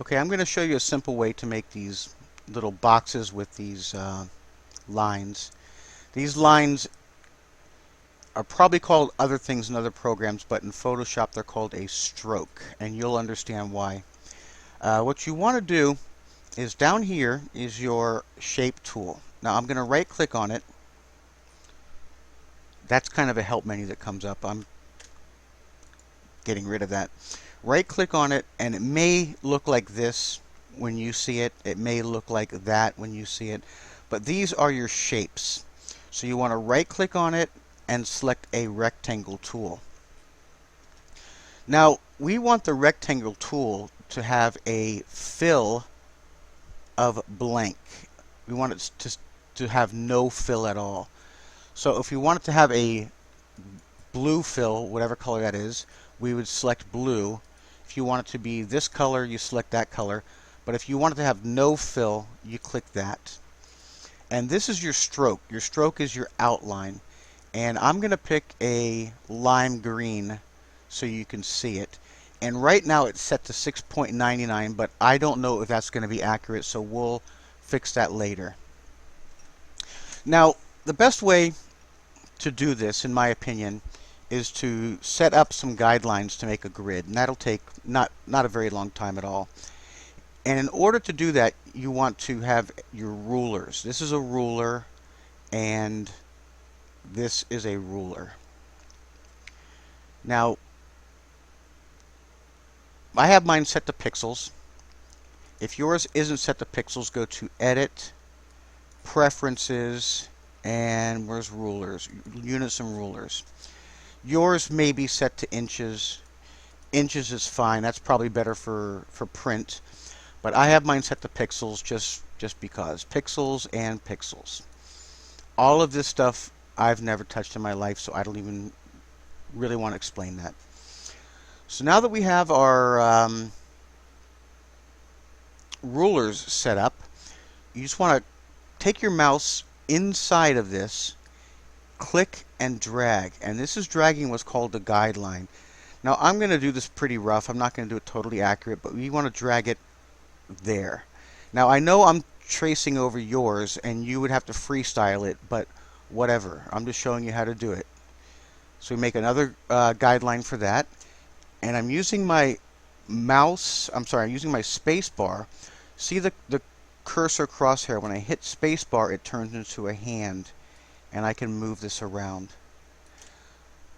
Okay, I'm going to show you a simple way to make these little boxes with these lines. These lines are probably called other things in other programs, but in Photoshop they're called a stroke, and you'll understand why. What you want to do is down here is your shape tool. Now I'm going to right click on it. That's kind of a help menu that comes up. I'm getting rid of that. Right click on it, and it may look like this when you see it. It may look like that when you see it. But these are your shapes. So you want to right click on it and select a rectangle tool. Now we want the rectangle tool to have a fill of blank. We want it to have no fill at all. So if you want it to have a blue fill, whatever color that is, we would select blue. If you want it to be this color, you select that color. But if you want it to have no fill, you click that. And this is your stroke. Your stroke is your outline. And I'm going to pick a lime green so you can see it. And right now it's set to 6.99, but I don't know if that's going to be accurate, so we'll fix that later. Now, the best way to do this, in my opinion, is to set up some guidelines to make a grid, and that'll take not a very long time at all. And in order to do that, you want to have your rulers. This is a ruler, and this is a ruler. Now, I have mine set to pixels. If yours isn't set to pixels, go to Edit, Preferences, and where's Rulers? Units and Rulers. Yours may be set to inches. Inches is fine. That's probably better for print. But I have mine set to pixels just because. Pixels and pixels. All of this stuff I've never touched in my life, so I don't even really want to explain that. So now that we have our rulers set up, you just want to take your mouse inside of this, click and drag. And this is dragging what's called the guideline. Now I'm going to do this pretty rough. I'm not going to do it totally accurate, but we want to drag it there. Now I know I'm tracing over yours and you would have to freestyle it, but whatever. I'm just showing you how to do it. So we make another guideline for that. And I'm using my mouse, I'm using my space bar. See the cursor crosshair? When I hit space bar, it turns into a hand, and I can move this around.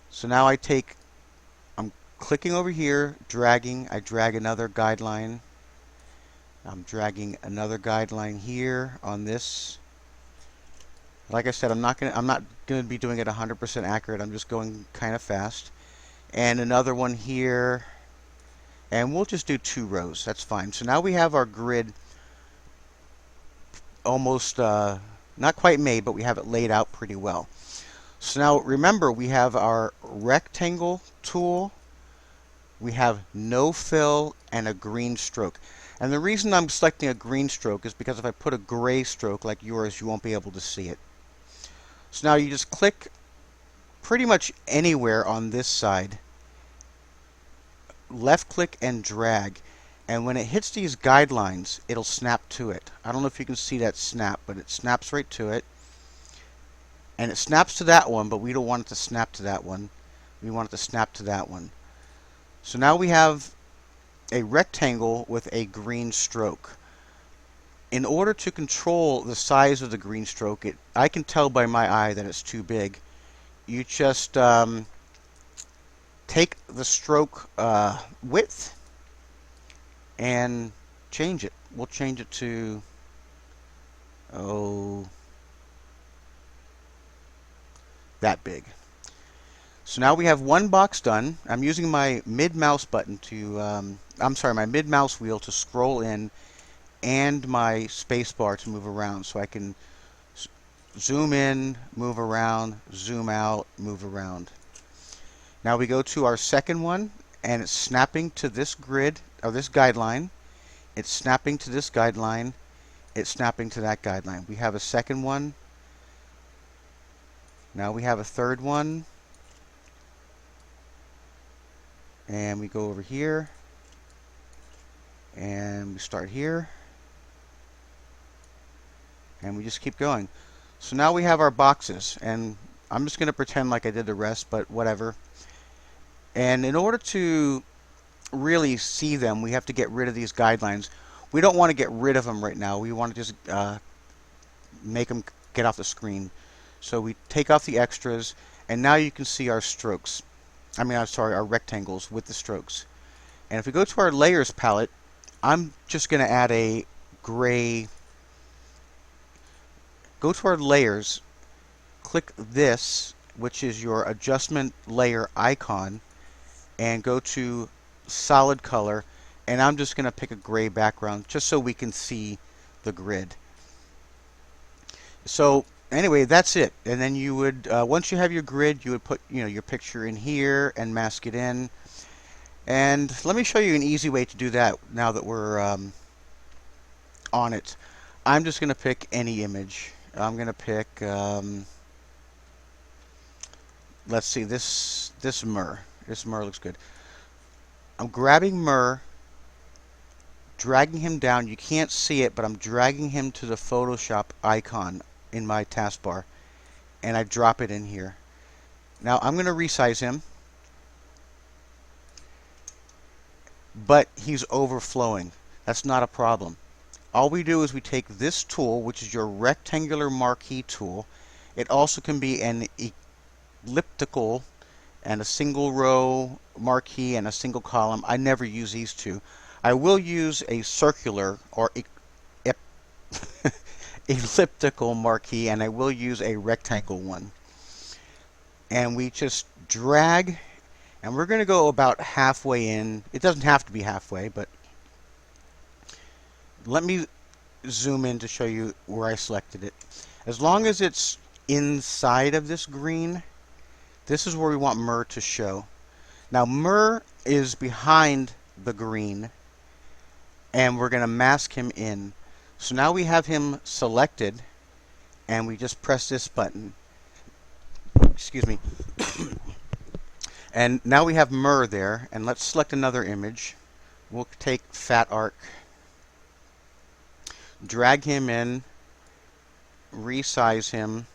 So now I'm clicking over here, dragging, I drag another guideline. I'm dragging another guideline here on this. Like I said, I'm not gonna be doing it 100% accurate. I'm just going kind of fast. And another one here, and we'll just do 2 rows. That's fine. So now we have our grid almost not quite made, but we have it laid out pretty well. So now remember, we have our rectangle tool, we have no fill, and a green stroke. And the reason I'm selecting a green stroke is because if I put a gray stroke like yours, you won't be able to see it. So now you just click pretty much anywhere on this side, left click and drag, and when it hits these guidelines, it'll snap to it. I don't know if you can see that snap, but it snaps right to it. And it snaps to that one, but we don't want it to snap to that one. We want it to snap to that one. So now we have a rectangle with a green stroke. In order to control the size of the green stroke, I can tell by my eye that it's too big. You just take the stroke width and change it. We'll change it to, that big. So now we have one box done. I'm using my mid mouse button to, my mid mouse wheel to scroll in, and my space bar to move around. So I can zoom in, move around, zoom out, move around. Now we go to our second one, and it's snapping to this grid, or this guideline. It's snapping to this guideline. It's snapping to that guideline. We have a second one. Now we have a third one. And we go over here. And we start here, and we just keep going. So now we have our boxes, and I'm just going to pretend like I did the rest, but whatever. And in order to really see them, we have to get rid of these guidelines. We don't want to get rid of them right now. We want to just make them get off the screen. So we take off the extras, and now you can see our strokes. I'm sorry, our rectangles with the strokes. And if we go to our layers palette, I'm just going to add a gray. Go to our layers, click this, which is your adjustment layer icon, and go to solid color, and I'm just going to pick a gray background just so we can see the grid. So anyway, that's it. And then you would, once you have your grid, you would put your picture in here and mask it in. And let me show you an easy way to do that now that we're on it. I'm just going to pick any image. I'm going to pick, let's see, this Mur. This Mur looks good. I'm grabbing Mur, dragging him down. You can't see it, but I'm dragging him to the Photoshop icon in my taskbar, and I drop it in here. Now I'm going to resize him, but he's overflowing. That's not a problem. All we do is we take this tool, which is your rectangular marquee tool. It also can be an elliptical and a single row marquee and a single column. I never use these two. I will use a circular or elliptical marquee, and I will use a rectangle one. And we just drag, and we're going to go about halfway in. It doesn't have to be halfway, but let me zoom in to show you where I selected it. As long as it's inside of this green, this is where we want Mur to show. Now Mur is behind the green, and we're going to mask him in. So now we have him selected, and we just press this button. Excuse me. And now we have Mur there, and let's select another image. We'll take Fat Arc, drag him in, resize him,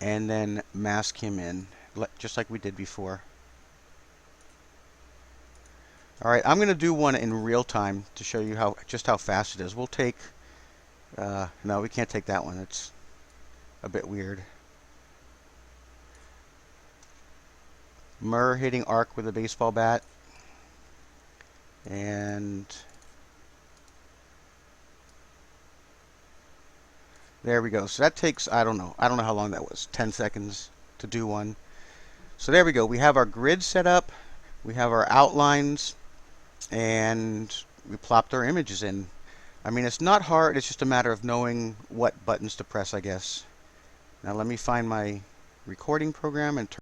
and then mask him in, just like we did before. Alright, I'm going to do one in real time to show you just how fast it is. We'll take, no, we can't take that one. It's a bit weird. Mur hitting Arc with a baseball bat. And there we go. So that takes, I don't know how long that was, 10 seconds to do one. So there we go. We have our grid set up. We have our outlines. And we plopped our images in. I mean, it's not hard. It's just a matter of knowing what buttons to press, I guess. Now let me find my recording program and turn